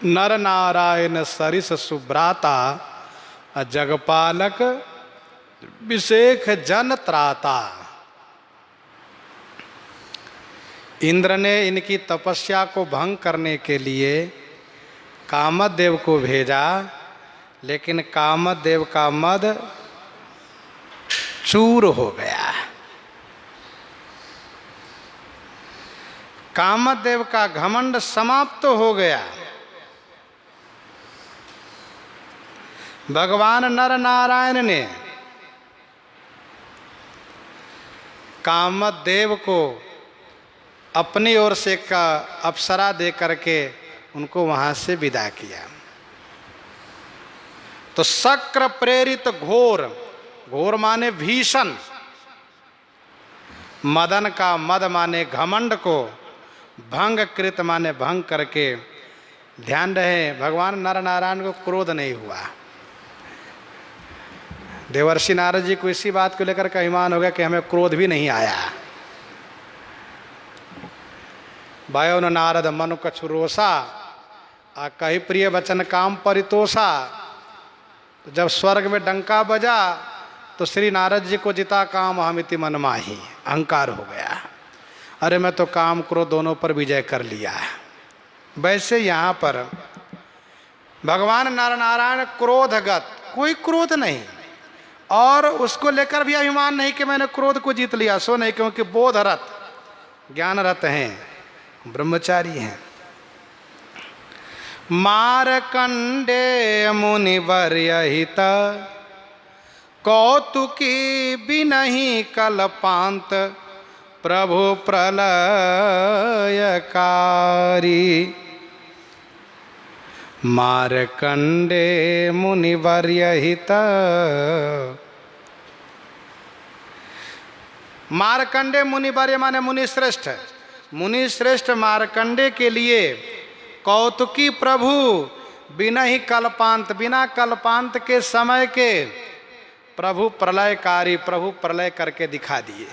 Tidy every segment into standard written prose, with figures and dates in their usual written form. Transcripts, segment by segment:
नर नारायण सरिस सुब्राता जगपालक विशेख जन त्राता। इंद्र ने इनकी तपस्या को भंग करने के लिए कामदेव को भेजा, लेकिन कामदेव का मद चूर हो गया। कामदेव का घमंड समाप्त हो गया। भगवान नर नारायण ने कामदेव को अपनी ओर से का अप्सरा दे करके उनको वहां से विदा किया। तो शक्र प्रेरित घोर, घोर माने भीषण, मदन का मद माने घमंड को, भंग कृत माने भंग करके। ध्यान रहे भगवान नर नारायण को क्रोध नहीं हुआ। देवर्षि नारद जी को इसी बात को लेकर के अभिमान हो गया कि हमें क्रोध भी नहीं आया। वायो न नारद मनु कछु रोषा, आ कही प्रिय वचन काम परितोषा। तो जब स्वर्ग में डंका बजा तो श्री नारद जी को जिता काम हमिति मन माही, अहंकार हो गया। अरे मैं तो काम क्रोध दोनों पर विजय कर लिया। वैसे यहाँ पर भगवान नर नारायण क्रोधगत, कोई क्रोध नहीं, और उसको लेकर भी अभिमान नहीं कि मैंने क्रोध को जीत लिया, सो नहीं, क्योंकि बोधरत ज्ञानरत हैं, ब्रह्मचारी हैं। मारकंडे मुनिवर्यहित कौतुकी बिनहि कल्पांत प्रभु प्रलयकारी। मारकंडे मुनिवर्यहित, मारकंडे मुनिवर्य माने मुनि श्रेष्ठ, मुनि श्रेष्ठ मारकंडे के लिए कौतुकी प्रभु बिना ही कल्पांत, बिना कल्पांत के समय के प्रभु प्रलयकारी, प्रभु प्रलय करके दिखा दिए।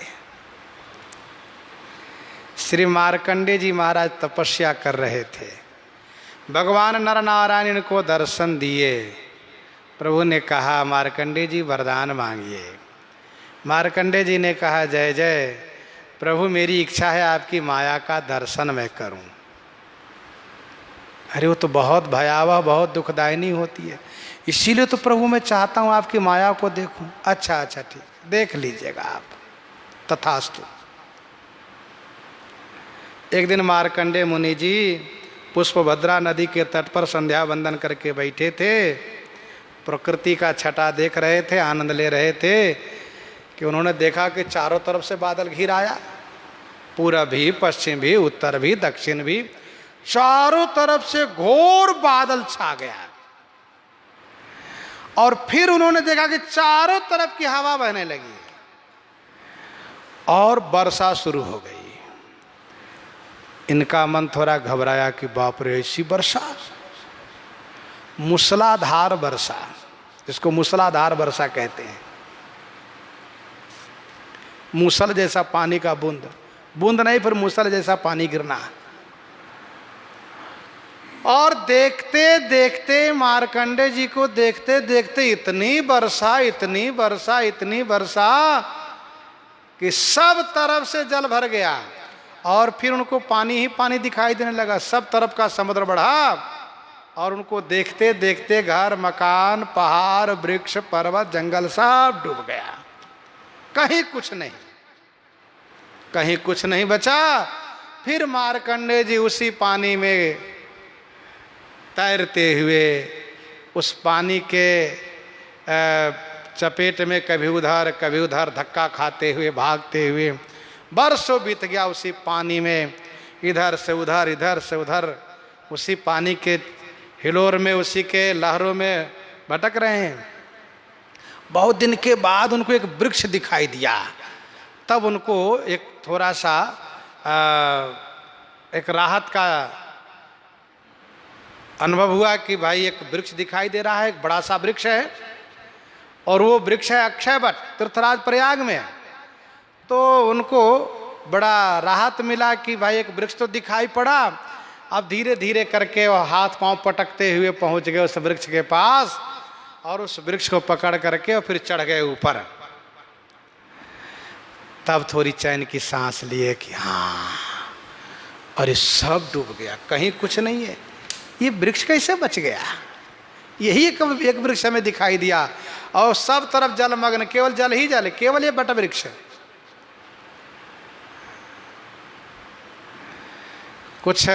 श्री मार्कंडे जी महाराज तपस्या कर रहे थे, भगवान नर नारायण को दर्शन दिए। प्रभु ने कहा मार्कंडे जी वरदान मांगिए। मार्कंडे जी ने कहा जय जय प्रभु, मेरी इच्छा है आपकी माया का दर्शन मैं करूं। अरे वो तो बहुत भयावह, बहुत दुखदायिनी होती है, इसीलिए तो प्रभु मैं चाहता हूं आपकी माया को देखूं। अच्छा अच्छा ठीक, देख लीजिएगा आप, तथास्तु। एक दिन मार्कंडे मुनि जी पुष्पभद्रा नदी के तट पर संध्या वंदन करके बैठे थे, प्रकृति का छटा देख रहे थे, आनंद ले रहे थे कि उन्होंने देखा कि चारों तरफ से बादल घिर आया, पूरब भी, पश्चिम भी, उत्तर भी, दक्षिण भी, चारों तरफ से घोर बादल छा गया। और फिर उन्होंने देखा कि चारों तरफ की हवा बहने लगी और वर्षा शुरू हो गई। इनका मन थोड़ा घबराया कि बाप रे, ऐसी वर्षा, मूसलाधार वर्षा, इसको मूसलाधार वर्षा कहते हैं। मूसल जैसा पानी का बूंद, बूंद नहीं फिर मूसल जैसा पानी गिरना। और देखते देखते मार्कंडे जी को देखते देखते इतनी वर्षा, इतनी वर्षा, इतनी वर्षा कि सब तरफ से जल भर गया। और फिर उनको पानी ही पानी दिखाई देने लगा, सब तरफ का समुद्र बढ़ा। और उनको देखते देखते घर, मकान, पहाड़, वृक्ष, पर्वत, जंगल सब डूब गया। कहीं कुछ नहीं, कहीं कुछ नहीं बचा। फिर मार्कंडे जी उसी पानी में तैरते हुए, उस पानी के चपेट में कभी उधर धक्का खाते हुए, भागते हुए बरसों बीत गया उसी पानी में, इधर से उधर, इधर से उधर, उसी पानी के हिलोर में, उसी के लहरों में भटक रहे हैं। बहुत दिन के बाद उनको एक वृक्ष दिखाई दिया। तब उनको एक थोड़ा सा एक राहत का अनुभव हुआ कि भाई एक वृक्ष दिखाई दे रहा है, एक बड़ा सा वृक्ष है, और वो वृक्ष है अक्षयवट, तीर्थराज प्रयाग में। तो उनको बड़ा राहत मिला कि भाई एक वृक्ष तो दिखाई पड़ा, अब धीरे धीरे करके वो हाथ पांव पटकते हुए पहुंच गए उस वृक्ष के पास और उस वृक्ष को पकड़ करके और फिर चढ़ गए ऊपर। तब थोड़ी चैन की सांस लिए कि हाँ, अरे सब डूब गया, कहीं कुछ नहीं है, ये वृक्ष कैसे बच गया। यही एक वृक्ष हमें दिखाई दिया और सब तरफ जलमग्न, केवल जल ही जल, केवल ये बट वृक्ष। कुछ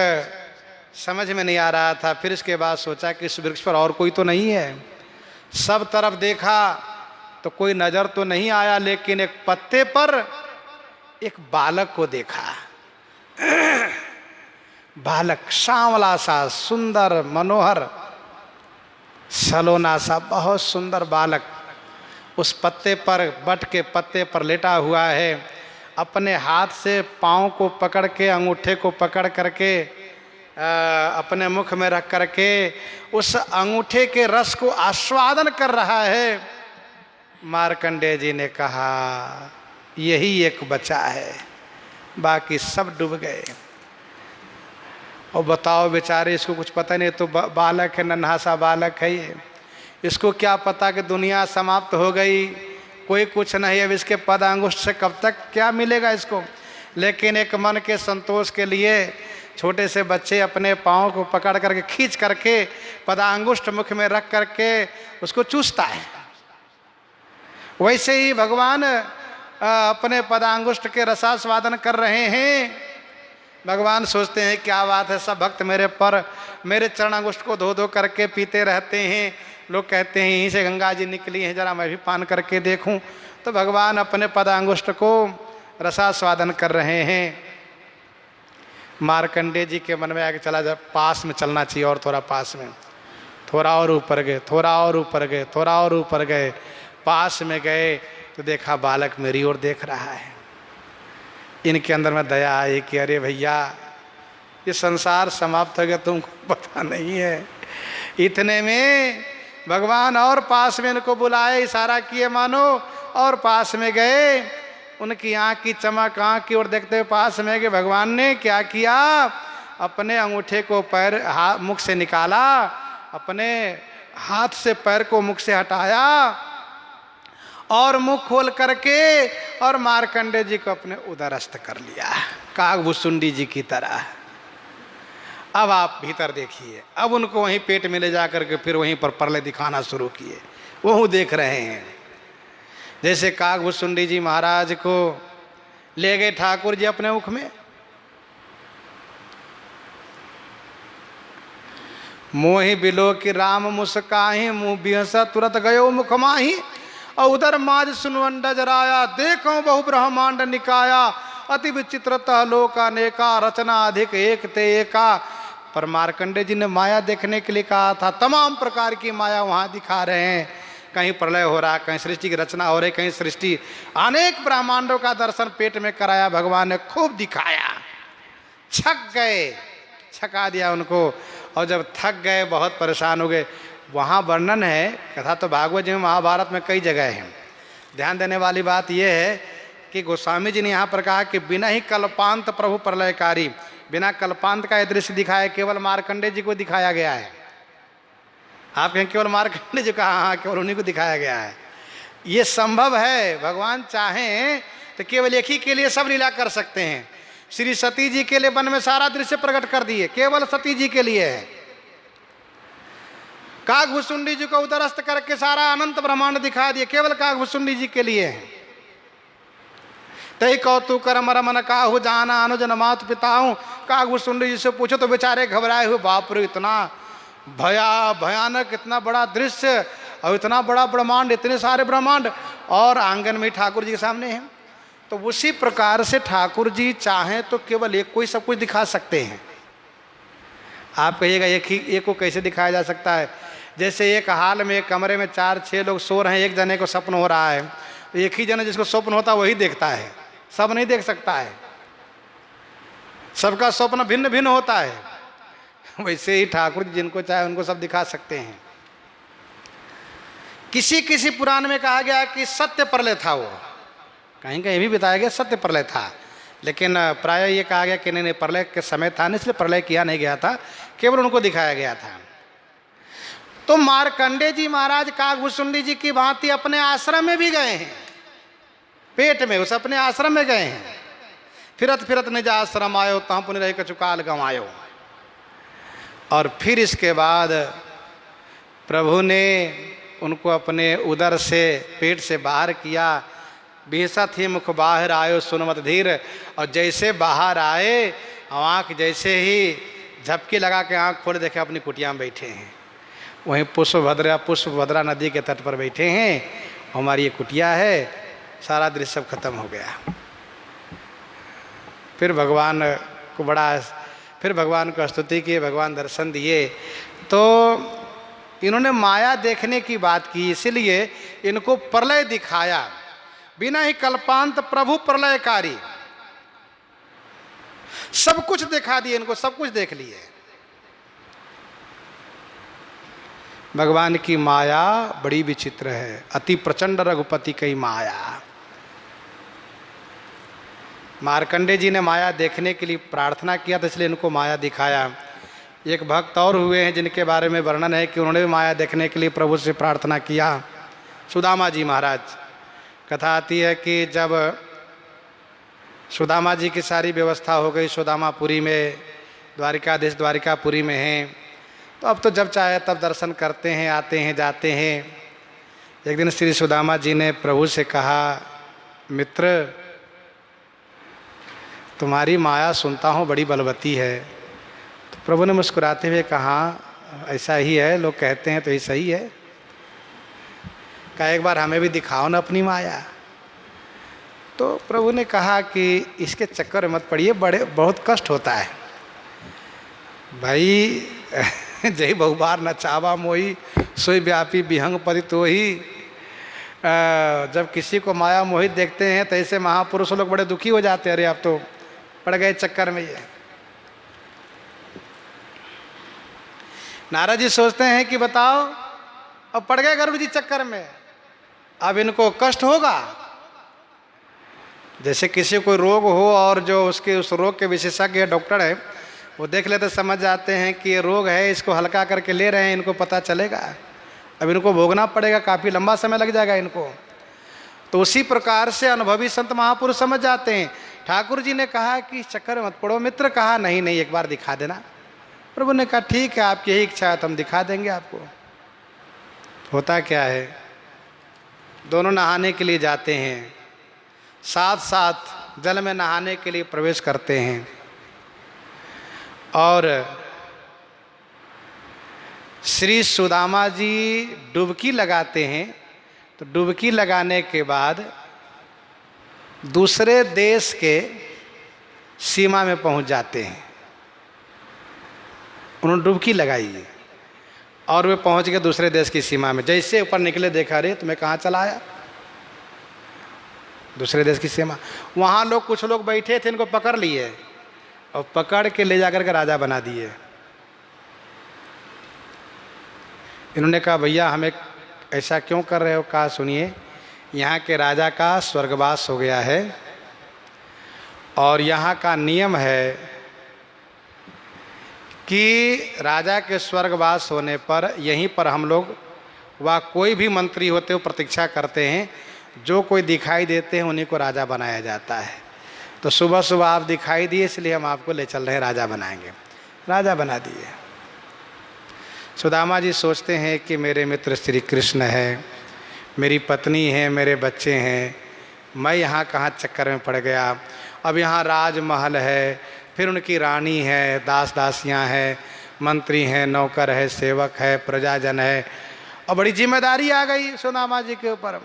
समझ में नहीं आ रहा था। फिर इसके बाद सोचा कि इस वृक्ष पर और कोई तो नहीं है। सब तरफ देखा तो कोई नजर तो नहीं आया, लेकिन एक पत्ते पर एक बालक को देखा। बालक सांवला सा, सुंदर, मनोहर, सलोना सा, बहुत सुंदर बालक उस पत्ते पर, बट के पत्ते पर लेटा हुआ है। अपने हाथ से पाँव को पकड़ के, अंगूठे को पकड़ करके अपने मुख में रख करके उस अंगूठे के रस को आस्वादन कर रहा है। मार्कंडेय जी ने कहा यही एक बचा है, बाकी सब डूब गए। और बताओ बेचारे, इसको कुछ पता नहीं, तो बालक है, नन्हा सा बालक है ये, इसको क्या पता कि दुनिया समाप्त हो गई, कोई कुछ नहीं। अब इसके पद अंगुष्ठ से कब तक क्या मिलेगा इसको। लेकिन एक मन के संतोष के लिए छोटे से बच्चे अपने पाँव को पकड़ करके, खींच करके पदांगुष्ठ मुख में रख करके उसको चूसता है। वैसे ही भगवान अपने पदांगुष्ठ के रसास्वादन कर रहे हैं। भगवान सोचते हैं क्या बात है, सब भक्त मेरे पर, मेरे चरणांगुष्ठ को धो धो करके पीते रहते हैं। लोग कहते हैं यहीं से गंगा जी निकली हैं, जरा मैं भी पान करके देखूं। तो भगवान अपने पदांगुष्ठ को रसास्वादन कर रहे हैं। मार्कंडेय जी के मन में आके चला, जब पास में चलना चाहिए और थोड़ा पास में, थोड़ा और ऊपर गए, थोड़ा और ऊपर गए, थोड़ा और ऊपर गए। पास में गए तो देखा बालक मेरी ओर देख रहा है। इनके अंदर में दया आई कि अरे भैया, ये संसार समाप्त हो गया, तुमको पता नहीं है। इतने में भगवान और पास में इनको बुलाए, इशारा किए मानो, और पास में गए। उनकी आँख की चमक, आँख की ओर देखते हुए पास में गए। भगवान ने क्या किया, अपने अंगूठे को पैर मुख से निकाला, अपने हाथ से पैर को मुख से हटाया और मुख खोल करके और मार्कंडेय जी को अपने उदरस्थ कर लिया, काकभुसुंडी जी की तरह। अब आप भीतर देखिए, अब उनको वहीं पेट में ले जा करके फिर वहीं पर प्रलय दिखाना शुरू किए। वो देख रहे हैं जैसे काकभुसुंडी जी महाराज को ले गए ठाकुर जी अपने मुख में। मोहि बिलो की राम मुस्काही, मुँह बिहसा तुरत गयो मुख माही। और उधर माज सुनवंड जराया, देखो बहु ब्रह्मांड निकाया। अति विचित्रतः लोका नेका, रचना अधिक एक ते एका। पर मार्कंडेय जी ने माया देखने के लिए कहा था, तमाम प्रकार की माया वहाँ दिखा रहे हैं। कहीं प्रलय हो रहा, कहीं सृष्टि की रचना हो रही, कहीं सृष्टि, अनेक ब्रह्मांडों का दर्शन पेट में कराया भगवान ने, खूब दिखाया। छक गए, छका दिया उनको। और जब थक गए, बहुत परेशान हो गए। वहाँ वर्णन है, कथा तो भागवत जी में, महाभारत में कई जगह है। ध्यान देने वाली बात यह है कि गोस्वामी जी ने यहाँ पर कहा कि बिना ही कल्पांत प्रभु प्रलयकारी, बिना कल्पांत का यह दृश्य दिखाया, केवल मार्कंडेय जी को दिखाया गया है। आप कहें केवल मार्कंडेय जी का, हाँ केवल उन्हीं को दिखाया गया है। ये संभव है, भगवान चाहें तो केवल एक ही के लिए सब लीला कर सकते हैं। श्री सती जी के लिए वन में सारा दृश्य प्रकट कर दिए, केवल सती जी के लिए है। काकभुसुंडी जी को उदरस्थ करके सारा अनंत ब्रह्मांड दिखा दिए, केवल काकभुसुंडी जी के लिए है। तई कौतुक करम रमन काहू जाना अनुजन मात पिता हूँ। काकभुसुंडी जी से पूछो तो बेचारे घबराए हुए, बाप रे इतना भयानक, इतना बड़ा दृश्य और इतना बड़ा ब्रह्मांड, इतने सारे ब्रह्मांड, और आंगन में ठाकुर जी के सामने हैं। तो उसी प्रकार से ठाकुर जी चाहें तो केवल एक को ही सब कुछ दिखा सकते हैं। आप कहिएगा एक को कैसे दिखाया जा सकता है। जैसे एक हाल में एक कमरे में 4-6 लोग सो रहे हैं, एक जने को स्वप्न हो रहा है, तो एक ही जने जिसको स्वप्न होता है वही देखता है, सब नहीं देख सकता है, सबका स्वप्न भिन्न भिन्न होता है। वैसे ही ठाकुर जी जिनको चाहे उनको सब दिखा सकते हैं। किसी किसी पुराण में कहा गया कि सत्य प्रलय था, वो कहीं कहीं भी बताया गया सत्य प्रलय था। लेकिन प्राय ये कहा गया कि नहीं प्रलय के समय था नहीं, इसलिए प्रलय किया नहीं गया था, केवल उनको दिखाया गया था। तो मार्कंडे जी महाराज काकभूषुंडी जी की भांति अपने आश्रम में भी गए हैं, पेट में उस अपने आश्रम में गए हैं। फिरत फिरत निज आश्रम आयो तहाँ पुण्य रही कचुकाल गंवायो। और फिर इसके बाद प्रभु ने उनको अपने उदर से, पेट से बाहर किया। बेसत ही मुख बाहर आयो सुनमत धीर। और जैसे बाहर आए, आँख जैसे ही झपकी लगा के आँख खोल देखे अपनी कुटिया में बैठे हैं। वहीं पुष्पभद्रा नदी के तट पर बैठे हैं। हमारी ये कुटिया है। सारा दृश्य सब खत्म हो गया। फिर भगवान को स्तुति की, भगवान दर्शन दिए। तो इन्होंने माया देखने की बात की, इसीलिए इनको प्रलय दिखाया। बिना ही कल्पांत प्रभु प्रलयकारी, सब कुछ दिखा दिए इनको, सब कुछ देख लिए। भगवान की माया बड़ी विचित्र है, अति प्रचंड रघुपति की माया। मार्कंडे जी ने माया देखने के लिए प्रार्थना किया, तो इसलिए इनको माया दिखाया। एक भक्त और हुए हैं जिनके बारे में वर्णन है कि उन्होंने भी माया देखने के लिए प्रभु से प्रार्थना किया। सुदामा जी महाराज, कथा आती है कि जब सुदामा जी की सारी व्यवस्था हो गई सुदामापुरी में, द्वारिकाधीश द्वारिकापुरी में हैं, तो अब तो जब चाहे तब दर्शन करते हैं, आते हैं जाते हैं। एक दिन श्री सुदामा जी ने प्रभु से कहा, मित्र तुम्हारी माया सुनता हूँ बड़ी बलवती है। तो प्रभु ने मुस्कुराते हुए कहा, ऐसा ही है, लोग कहते हैं तो ये सही है। कहा एक बार हमें भी दिखाओ ना अपनी माया। तो प्रभु ने कहा कि इसके चक्कर में मत पड़िए, बहुत कष्ट होता है भाई। जय बहुबार न चावा मोही सोई व्यापी विहंग पति तो ही। जब किसी को माया मोहित देखते हैं तो ऐसे महापुरुष लोग बड़े दुखी हो जाते हैं, अरे आप तो पड़ गए चक्कर में। ये नारद जी सोचते हैं कि बताओ अब पड़ गए गरुड़ जी चक्कर में, अब इनको कष्ट होगा। जैसे किसी को रोग हो और जो उसके उस रोग के विशेषज्ञ डॉक्टर है वो देख लेते, समझ जाते हैं कि ये रोग है, इसको हल्का करके ले रहे हैं, इनको पता चलेगा। अब इनको भोगना पड़ेगा, काफ़ी लंबा समय लग जाएगा इनको। तो उसी प्रकार से अनुभवी संत महापुरुष समझ जाते हैं। ठाकुर जी ने कहा कि इस चक्कर मत पड़ो। मित्र कहा नहीं नहीं, एक बार दिखा देना। प्रभु ने कहा ठीक है, आपकी यही इच्छा है तो हम दिखा देंगे आपको। होता क्या है, दोनों नहाने के लिए जाते हैं, साथ साथ जल में नहाने के लिए प्रवेश करते हैं। और श्री सुदामा जी डुबकी लगाते हैं। तो डुबकी लगाने के बाद दूसरे देश के सीमा में पहुंच जाते हैं। उन्होंने डुबकी लगाई है और वे पहुंच गए दूसरे देश की सीमा में। जैसे ऊपर निकले देखा, रे तुम्हें कहाँ चला आया, दूसरे देश की सीमा। वहाँ लोग, कुछ लोग बैठे थे, इनको पकड़ लिए और पकड़ के ले जाकर के राजा बना दिए। इन्होंने कहा भैया हमें ऐसा क्यों कर रहे हो। कहा सुनिए, यहाँ के राजा का स्वर्गवास हो गया है और यहाँ का नियम है कि राजा के स्वर्गवास होने पर यहीं पर हम लोग व कोई भी मंत्री होते हो प्रतीक्षा करते हैं, जो कोई दिखाई देते हैं उन्हीं को राजा बनाया जाता है। तो सुबह सुबह आप दिखाई दिए, इसलिए हम आपको ले चल रहे हैं, राजा बनाएंगे। राजा बना दिए। सुदामा जी सोचते हैं कि मेरे मित्र श्री कृष्ण है, मेरी पत्नी है, मेरे बच्चे हैं, मैं यहाँ कहाँ चक्कर में पड़ गया। अब यहाँ राजमहल है, फिर उनकी रानी है, दास दासियाँ हैं, मंत्री हैं, नौकर है, सेवक है, प्रजाजन है, और बड़ी जिम्मेदारी आ गई सुदामा जी के ऊपर।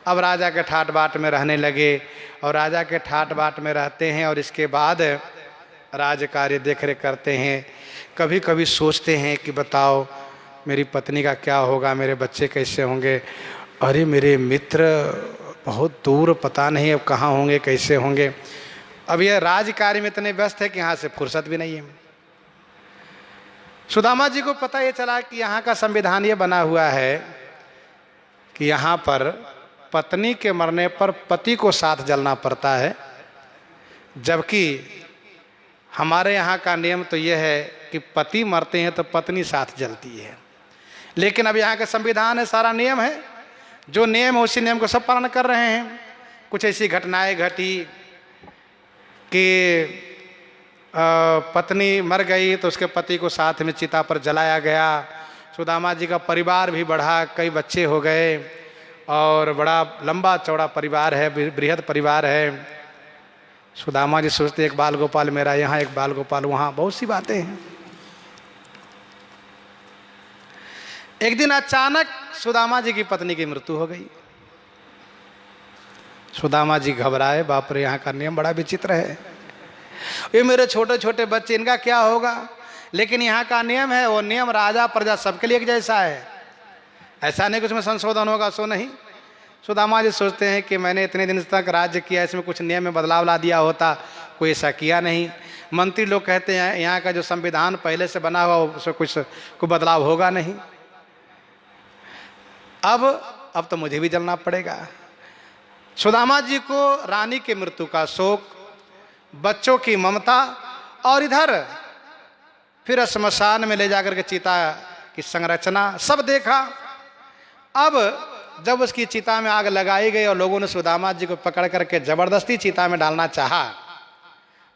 अब राजा के ठाट बाट में रहने लगे और राजा के ठाट बाट में रहते हैं और इसके बाद राज कार्य देख रेख करते हैं। कभी कभी सोचते हैं कि बताओ मेरी पत्नी का क्या होगा, मेरे बच्चे कैसे होंगे, अरे मेरे मित्र बहुत दूर, पता नहीं अब कहाँ होंगे, कैसे होंगे। अब यह राज कार्य में इतने व्यस्त है कि यहाँ से फुर्सत भी नहीं है। सुदामा जी को पता ये चला कि यहाँ का संविधान ये बना हुआ है कि यहाँ पर पत्नी के मरने पर पति को साथ जलना पड़ता है, जबकि हमारे यहाँ का नियम तो यह है कि पति मरते हैं तो पत्नी साथ जलती है। लेकिन अब यहाँ का संविधान है, सारा नियम है, जो नियम है उसी नियम को सब पालन कर रहे हैं। कुछ ऐसी घटनाएं घटी कि पत्नी मर गई तो उसके पति को साथ में चिता पर जलाया गया। सुदामा जी का परिवार भी बढ़ा, कई बच्चे हो गए और बड़ा लंबा चौड़ा परिवार है, बृहद परिवार है। सुदामा जी सोचते एक बाल गोपाल मेरा यहाँ, एक बाल गोपाल वहाँ, बहुत सी बातें हैं। एक दिन अचानक सुदामा जी की पत्नी की मृत्यु हो गई। सुदामा जी घबराए, बाप रे यहाँ का नियम बड़ा विचित्र है, ये मेरे छोटे छोटे बच्चे, इनका क्या होगा। लेकिन यहाँ का नियम है, वो नियम राजा प्रजा सबके लिए एक जैसा है, ऐसा नहीं कि उसमें संशोधन होगा, सो नहीं। सुदामा जी सोचते हैं कि मैंने इतने दिन तक राज्य किया, इसमें कुछ नियम में बदलाव ला दिया होता, कोई ऐसा किया नहीं। मंत्री लोग कहते हैं यहाँ का जो संविधान पहले से बना हुआ उसमें कोई बदलाव होगा नहीं। अब तो मुझे भी जलना पड़ेगा। सुदामा जी को रानी की मृत्यु का शोक, बच्चों की ममता, और इधर फिर श्मशान में ले जाकर के चिता की संरचना सब देखा। अब जब उसकी चिता में आग लगाई गई और लोगों ने सुदामा जी को पकड़ करके जबरदस्ती चिता में डालना चाहा,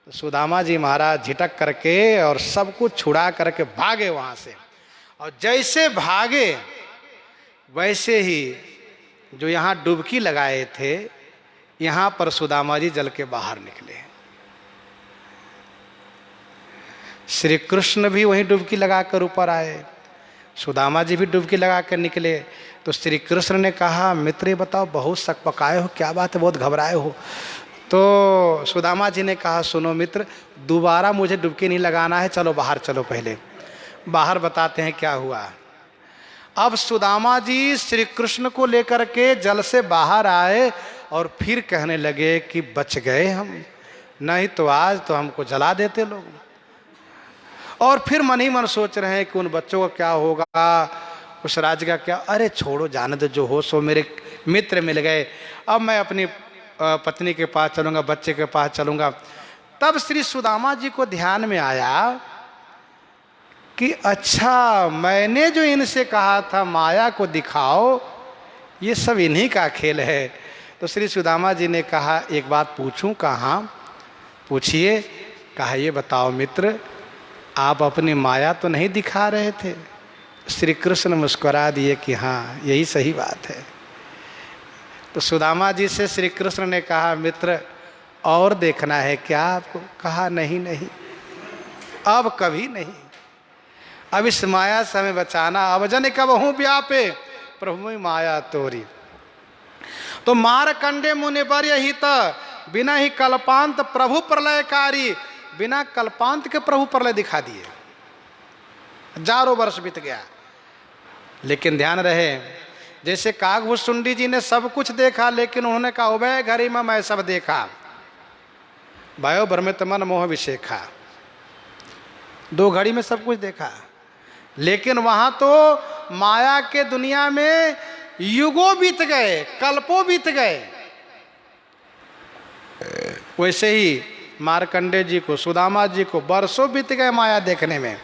तो सुदामा जी महाराज झिटक करके और सब कुछ छुड़ा करके भागे वहां से। और जैसे भागे वैसे ही जो यहाँ डुबकी लगाए थे, यहाँ पर सुदामा जी जल के बाहर निकले। श्री कृष्ण भी वहीं डुबकी लगाकर ऊपर आए, सुदामा जी भी डुबकी लगाकर निकले। तो श्री कृष्ण ने कहा, मित्र ये बताओ बहुत शक पकाए हो, क्या बात है, बहुत घबराए हो। तो सुदामा जी ने कहा, सुनो मित्र, दोबारा मुझे डुबकी नहीं लगाना है, चलो बाहर चलो, पहले बाहर बताते हैं क्या हुआ। अब सुदामा जी श्री कृष्ण को लेकर के जल से बाहर आए और फिर कहने लगे कि बच गए हम, नहीं तो आज तो हमको जला देते लोग। और फिर मन ही मन सोच रहे हैं कि उन बच्चों का क्या होगा, उस राज्य का क्या। अरे छोड़ो, जाने दो, जो हो सो, मेरे मित्र मिल गए, अब मैं अपनी पत्नी के पास चलूँगा, बच्चे के पास चलूँगा। तब श्री सुदामा जी को ध्यान में आया कि अच्छा, मैंने जो इनसे कहा था माया को दिखाओ, ये सब इन्हीं का खेल है। तो श्री सुदामा जी ने कहा, एक बात पूछूं? कहाँ? पूछिए। कहा, ये बताओ मित्र, आप अपनी माया तो नहीं दिखा रहे थे? श्री कृष्ण मुस्कुरा दिए कि हाँ, यही सही बात है। तो सुदामा जी से श्री कृष्ण ने कहा, मित्र और देखना है क्या आपको? कहा, नहीं नहीं, अब कभी नहीं, अब इस माया से हमें बचाना। अब जन कबहू व्यापे प्रभु माया तोरी। तो मारकंडे मुनि बर यही त बिना ही कल्पांत प्रभु प्रलयकारी, बिना कल्पांत के प्रभु प्रलय दिखा दिए। हजारों वर्ष बीत गया, लेकिन ध्यान रहे, जैसे काकभूषुंडी जी ने सब कुछ देखा, लेकिन उन्होंने कहा, उभय घड़ी में मैं सब देखा, भयो भ्रमित मन मोह विशेखा। 2 घड़ी में सब कुछ देखा, लेकिन वहां तो माया के दुनिया में युगों बीत गए, कल्पों बीत गए। वैसे ही मार्कंडे जी को, सुदामा जी को वर्षों बीत गए माया देखने में।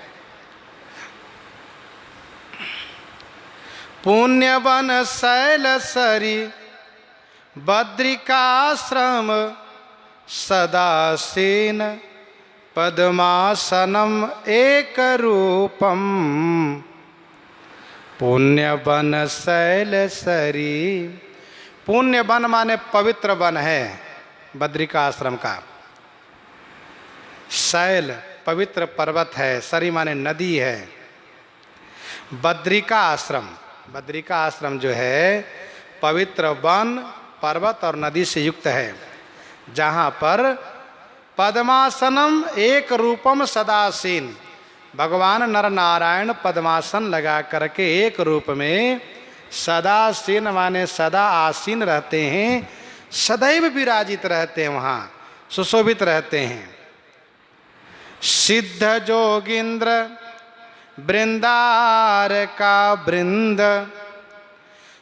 पुण्यवन शैल सरी बद्रिकाश्रम सदासीन पद्मासनम एक रूपम। पुण्यवन शैल सरी, पुण्य वन माने पवित्र वन है बद्रिका आश्रम का। शैल पवित्र पर्वत है, सरी माने नदी है। बद्रिका आश्रम, बद्रिका आश्रम जो है पवित्र वन, पर्वत और नदी से युक्त है, जहाँ पर पद्मासनम एक रूपम सदासीन, भगवान नर नारायण पद्मासन लगा करके एक रूप में सदासीन माने सदा आसीन रहते हैं, सदैव विराजित रहते हैं, वहाँ सुशोभित रहते हैं। सिद्ध जोगिंद्र वृंदार का वृंद,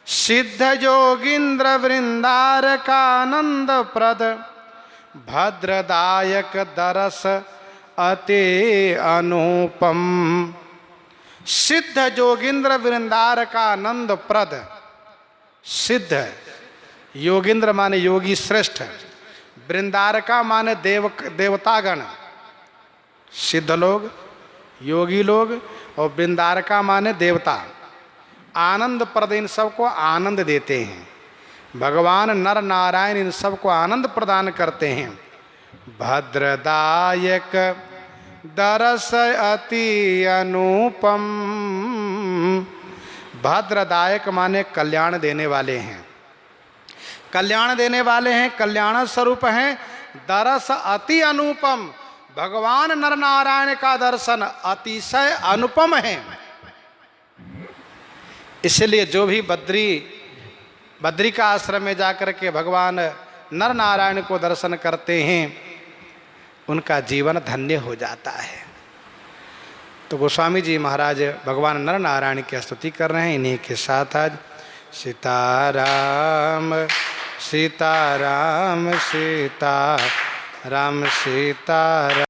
सिद्ध जोगिंद्र वृंदार का आनंद प्रद, भद्रदायक दरस अति अनुपम। सिद्ध जोगिंद्र वृंदार का आनंद प्रद। सिद्ध योगिंद्र माने योगी श्रेष्ठ, वृंदार का माने देवतागण, सिद्ध लोग, योगी लोग, और वृंदार का माने देवता। आनंद प्रद इन सबको आनंद देते हैं। भगवान नर नारायण इन सबको आनंद प्रदान करते हैं। भद्रदायक दरस अति अनुपम। भद्रदायक माने कल्याण देने वाले हैं, कल्याण देने वाले हैं, कल्याण स्वरूप हैं। दरस अति अनुपम, भगवान नर नारायण का दर्शन अतिशय अनुपम है। इसलिए जो भी बद्री का आश्रम में जाकर के भगवान नर नारायण को दर्शन करते हैं, उनका जीवन धन्य हो जाता है। तो गोस्वामी जी महाराज भगवान नर नारायण की स्तुति कर रहे हैं। इन्हीं के साथ आज सीताराम सीताराम सीताराम सीताराम।